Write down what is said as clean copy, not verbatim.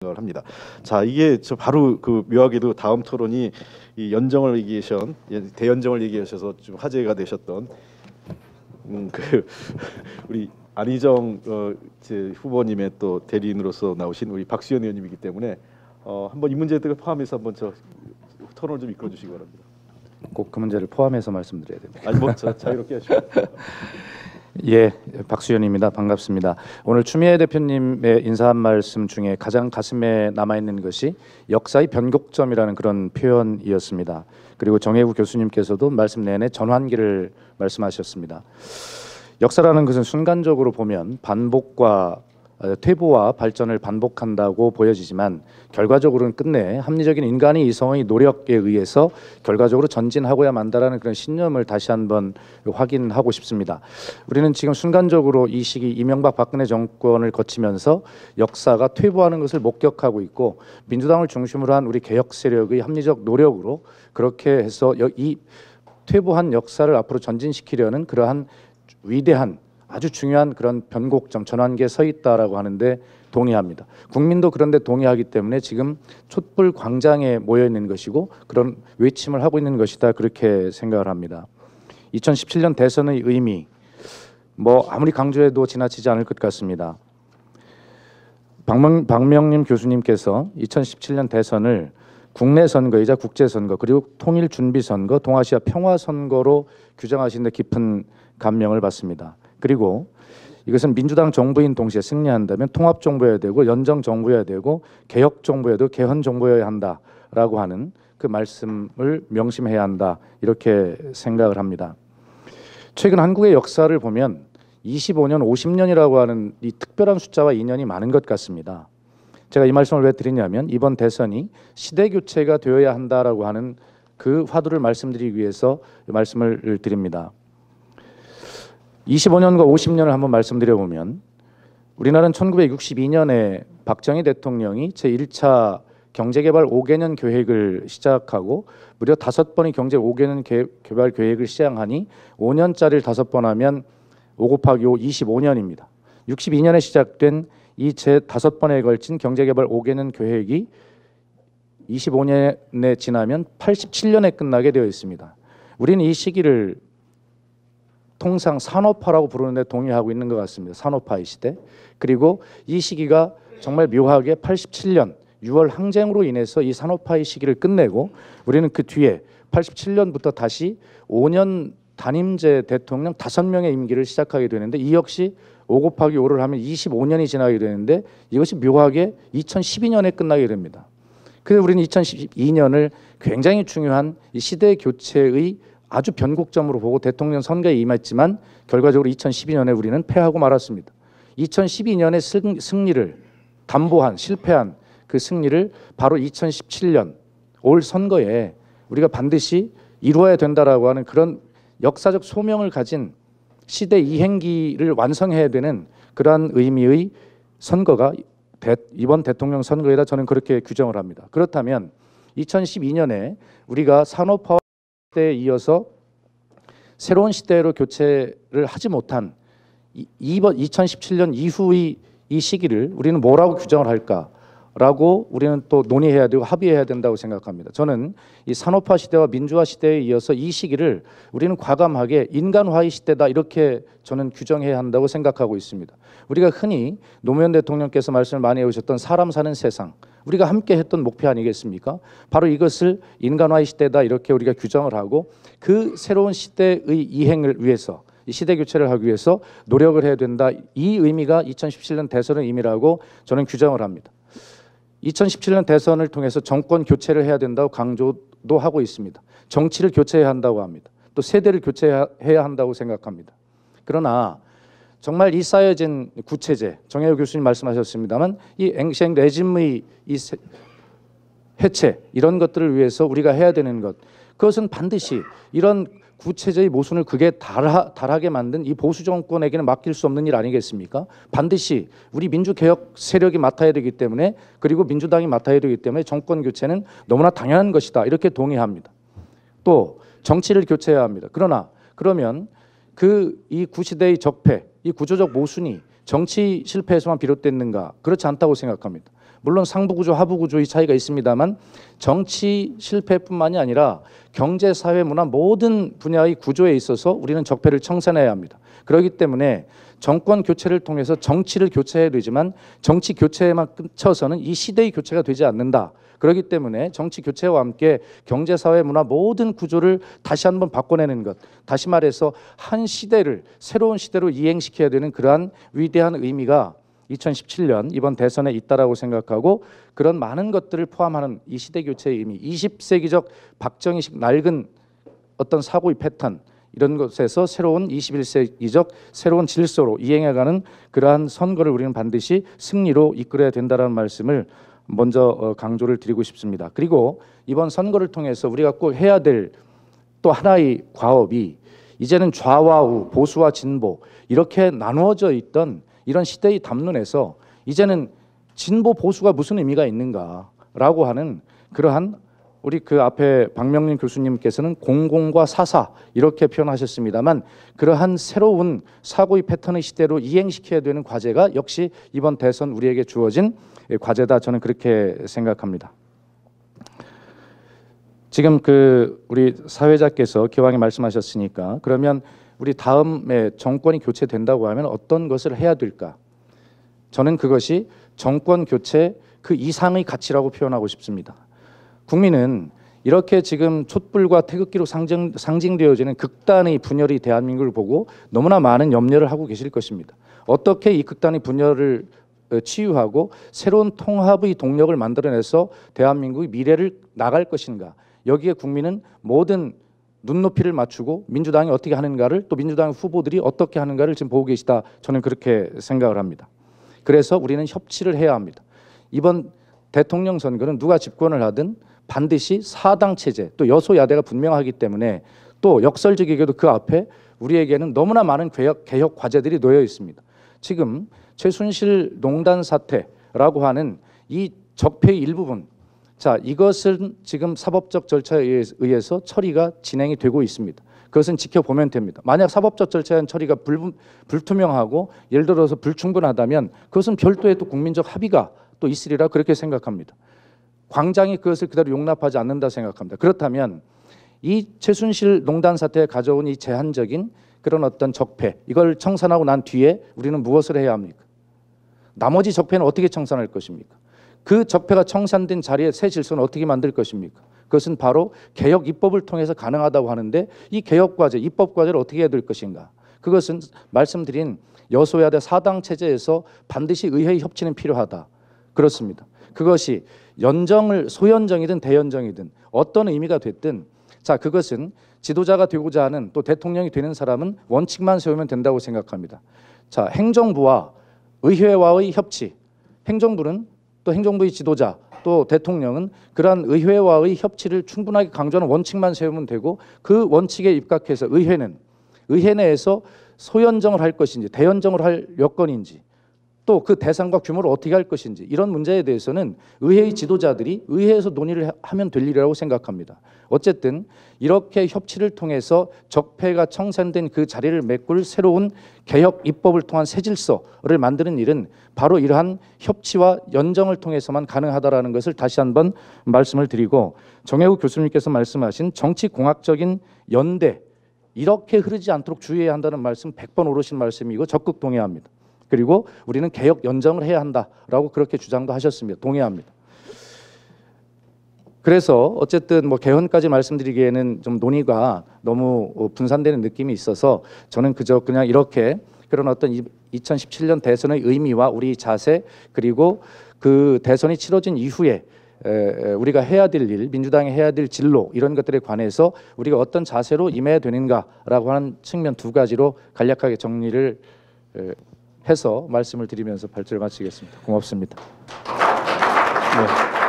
생각을 합니다. 자, 이게 저 바로 그 묘하게도 다음 토론이 이 연정을 얘기하신 대연정을 얘기하셔서 좀 화제가 되셨던 그 우리 안희정 제 후보님의 또 대리인으로서 나오신 우리 박수현 의원님이기 때문에 한번 이 문제들을 포함해서 한번 저 토론을 좀 이끌어 주시기 바랍니다. 꼭 그 문제를 포함해서 말씀드려야 됩니다. 아니 뭐 자유롭게 하시고. 예, 박수현입니다. 반갑습니다. 오늘 추미애 대표님의 인사한 말씀 중에 가장 가슴에 남아있는 것이 역사의 변곡점이라는 그런 표현이었습니다. 그리고 정혜구 교수님께서도 말씀 내내 전환기를 말씀하셨습니다. 역사라는 것은 순간적으로 보면 반복과 퇴보와 발전을 반복한다고 보여지지만 결과적으로는 끝내 합리적인 인간의 이성의 노력에 의해서 결과적으로 전진하고야 만다라는 그런 신념을 다시 한번 확인하고 싶습니다. 우리는 지금 순간적으로 이 시기 이명박 박근혜 정권을 거치면서 역사가 퇴보하는 것을 목격하고 있고 민주당을 중심으로 한 우리 개혁 세력의 합리적 노력으로 그렇게 해서 이 퇴보한 역사를 앞으로 전진시키려는 그러한 위대한 아주 중요한 그런 변곡점 전환기에 서 있다라고 하는데 동의합니다. 국민도 그런데 동의하기 때문에 지금 촛불 광장에 모여 있는 것이고 그런 외침을 하고 있는 것이다 그렇게 생각을 합니다. 2017년 대선의 의미 뭐 아무리 강조해도 지나치지 않을 것 같습니다. 박명림 교수님께서 2017년 대선을 국내 선거이자 국제 선거 그리고 통일 준비 선거, 동아시아 평화 선거로 규정하신 데 깊은 감명을 받습니다. 그리고 이것은 민주당 정부인 동시에 승리한다면 통합 정부여야 되고 연정 정부여야 되고 개혁 정부여야 되고 개헌 정부여야 한다라고 하는 그 말씀을 명심해야 한다 이렇게 생각을 합니다. 최근 한국의 역사를 보면 25년, 50년이라고 하는 이 특별한 숫자와 인연이 많은 것 같습니다. 제가 이 말씀을 왜 드리냐면 이번 대선이 시대 교체가 되어야 한다라고 하는 그 화두를 말씀드리기 위해서 말씀을 드립니다. 25년과 50년을 한번 말씀드려보면 우리나라는 1962년에 박정희 대통령이 제1차 경제개발 5개년 계획을 시작하고 무려 5번의 경제 5개년 개발 계획을 시행하니 5년짜리를 5번 하면 5 곱하기 5 25년입니다. 62년에 시작된 이 제 5번에 걸친 경제개발 5개년 계획이 25년에 지나면 87년에 끝나게 되어 있습니다. 우리는 이 시기를 통상 산업화라고 부르는데 동의하고 있는 것 같습니다. 산업화의 시대. 그리고 이 시기가 정말 묘하게 87년 6월 항쟁으로 인해서 이 산업화의 시기를 끝내고 우리는 그 뒤에 87년부터 다시 5년 단임제 대통령 5명의 임기를 시작하게 되는데 이 역시 5 곱하기 5를 하면 25년이 지나게 되는데 이것이 묘하게 2012년에 끝나게 됩니다. 그래서 우리는 2012년을 굉장히 중요한 이 시대 교체의 아주 변곡점으로 보고 대통령 선거에 임했지만 결과적으로 2012년에 우리는 패하고 말았습니다. 2012년의 승리를 담보한 실패한 그 승리를 바로 2017년 올 선거에 우리가 반드시 이루어야 된다라고 하는 그런 역사적 소명을 가진 시대 이행기를 완성해야 되는 그러한 의미의 선거가 이번 대통령 선거이다 저는 그렇게 규정을 합니다. 그렇다면 2012년에 우리가 산업화 시대에 이어서 새로운 시대로 교체를 하지 못한 이번 2017년 이후의 이 시기를 우리는 뭐라고 규정을 할까라고 우리는 또 논의해야 되고 합의해야 된다고 생각합니다. 저는 이 산업화 시대와 민주화 시대에 이어서 이 시기를 우리는 과감하게 인간화의 시대다 이렇게 저는 규정해야 한다고 생각하고 있습니다. 우리가 흔히 노무현 대통령께서 말씀을 많이 해오셨던 사람 사는 세상 우리가 함께 했던 목표 아니겠습니까? 바로 이것을 인간화의 시대다 이렇게 우리가 규정을 하고 그 새로운 시대의 이행을 위해서 이 시대 교체를 하기 위해서 노력을 해야 된다. 이 의미가 2017년 대선의 의미라고 저는 규정을 합니다. 2017년 대선을 통해서 정권 교체를 해야 된다고 강조도 하고 있습니다. 정치를 교체해야 한다고 합니다. 또 세대를 교체해야 한다고 생각합니다. 그러나 정말 이 쌓여진 구체제, 정혜우 교수님 말씀하셨습니다만 이 앵시행 레짐의 이 해체 이런 것들을 위해서 우리가 해야 되는 것 그것은 반드시 이런 구체제의 모순을 극에 달하게 만든 이 보수 정권에게는 맡길 수 없는 일 아니겠습니까? 반드시 우리 민주개혁 세력이 맡아야 되기 때문에 그리고 민주당이 맡아야 되기 때문에 정권 교체는 너무나 당연한 것이다 이렇게 동의합니다. 또 정치를 교체해야 합니다. 그러면 이 구시대의 적폐, 이 구조적 모순이 정치 실패에서만 비롯됐는가? 그렇지 않다고 생각합니다. 물론 상부 구조, 하부 구조의 차이가 있습니다만 정치 실패뿐만이 아니라 경제, 사회, 문화 모든 분야의 구조에 있어서 우리는 적폐를 청산해야 합니다. 그렇기 때문에 정권 교체를 통해서 정치를 교체해야 되지만 정치 교체에만 끝쳐서는 이 시대의 교체가 되지 않는다. 그렇기 때문에 정치 교체와 함께 경제, 사회, 문화 모든 구조를 다시 한번 바꿔내는 것, 다시 말해서 한 시대를 새로운 시대로 이행시켜야 되는 그러한 위대한 의미가 2017년 이번 대선에 있다라고 생각하고, 그런 많은 것들을 포함하는 이 시대 교체의 의미, 20세기적 박정희식 낡은 어떤 사고의 패턴, 이런 것에서 새로운 21세기적 새로운 질서로 이행해가는 그러한 선거를 우리는 반드시 승리로 이끌어야 된다라는 말씀을 먼저 강조를 드리고 싶습니다. 그리고 이번 선거를 통해서 우리가 꼭 해야 될 또 하나의 과업이, 이제는 좌와 우, 보수와 진보 이렇게 나누어져 있던 이런 시대의 담론에서 이제는 진보 보수가 무슨 의미가 있는가라고 하는 그러한, 우리 그 앞에 박명린 교수님께서는 공공과 사사 이렇게 표현하셨습니다만, 그러한 새로운 사고의 패턴의 시대로 이행시켜야 되는 과제가 역시 이번 대선 우리에게 주어진 과제다, 저는 그렇게 생각합니다. 지금 그 우리 사회자께서 기왕에 말씀하셨으니까, 그러면 우리 다음에 정권이 교체된다고 하면 어떤 것을 해야 될까? 저는 그것이 정권 교체 그 이상의 가치라고 표현하고 싶습니다. 국민은 이렇게 지금 촛불과 태극기로 상징되어지는 극단의 분열이 대한민국을 보고 너무나 많은 염려를 하고 계실 것입니다. 어떻게 이 극단의 분열을 치유하고 새로운 통합의 동력을 만들어내서 대한민국의 미래를 나갈 것인가? 여기에 국민은 모든 눈높이를 맞추고 민주당이 어떻게 하는가를, 또 민주당 후보들이 어떻게 하는가를 지금 보고 계시다, 저는 그렇게 생각을 합니다. 그래서 우리는 협치를 해야 합니다. 이번 대통령 선거는 누가 집권을 하든 반드시 사당 체제, 또 여소야대가 분명하기 때문에, 또 역설적이게도 그 앞에 우리에게는 너무나 많은 개혁 과제들이 놓여 있습니다. 지금 최순실 농단 사태라고 하는 이 적폐의 일부분, 자, 이것은 지금 사법적 절차에 의해서 처리가 진행이 되고 있습니다. 그것은 지켜보면 됩니다. 만약 사법적 절차에 의한 처리가 불투명하고 예를 들어서 불충분하다면 그것은 별도의 또 국민적 합의가 또 있으리라 그렇게 생각합니다. 광장이 그것을 그대로 용납하지 않는다 생각합니다. 그렇다면 이 최순실 농단 사태에 가져온 이 제한적인 그런 어떤 적폐, 이걸 청산하고 난 뒤에 우리는 무엇을 해야 합니까? 나머지 적폐는 어떻게 청산할 것입니까? 그 적폐가 청산된 자리에 새 질서는 어떻게 만들 것입니까? 그것은 바로 개혁 입법을 통해서 가능하다고 하는데, 이 개혁 과제, 입법 과제를 어떻게 해야 될 것인가? 그것은 말씀드린 여소야대 사당 체제에서 반드시 의회의 협치는 필요하다. 그렇습니다. 그것이 소연정이든 대연정이든 어떤 의미가 됐든, 자, 그것은 지도자가 되고자 하는, 또 대통령이 되는 사람은 원칙만 세우면 된다고 생각합니다. 자, 행정부와 의회와의 협치, 행정부는 또 행정부의 지도자, 또 대통령은 그러한 의회와의 협치를 충분하게 강조하는 원칙만 세우면 되고, 그 원칙에 입각해서 의회 내에서 소연정을 할 것인지 대연정을 할 여건인지, 또 그 대상과 규모를 어떻게 할 것인지, 이런 문제에 대해서는 의회의 지도자들이 의회에서 논의를 하면 될 일이라고 생각합니다. 어쨌든 이렇게 협치를 통해서 적폐가 청산된 그 자리를 메꿀 새로운 개혁 입법을 통한 새 질서를 만드는 일은 바로 이러한 협치와 연정을 통해서만 가능하다라는 것을 다시 한번 말씀을 드리고, 정혜우 교수님께서 말씀하신 정치공학적인 연대, 이렇게 흐르지 않도록 주의해야 한다는 말씀 100번 오르신 말씀이고 적극 동의합니다. 그리고 우리는 개혁 연정을 해야 한다라고 그렇게 주장도 하셨습니다. 동의합니다. 그래서 어쨌든 뭐 개헌까지 말씀드리기에는 좀 논의가 너무 분산되는 느낌이 있어서 저는 그냥 이렇게 그런 어떤 2017년 대선의 의미와 우리 자세, 그리고 그 대선이 치러진 이후에 우리가 해야 될 일, 민주당이 해야 될 진로, 이런 것들에 관해서 우리가 어떤 자세로 임해야 되는가라고 하는 측면 두 가지로 간략하게 정리를 해서 말씀을 드리면서 발제를 마치겠습니다. 고맙습니다. 네.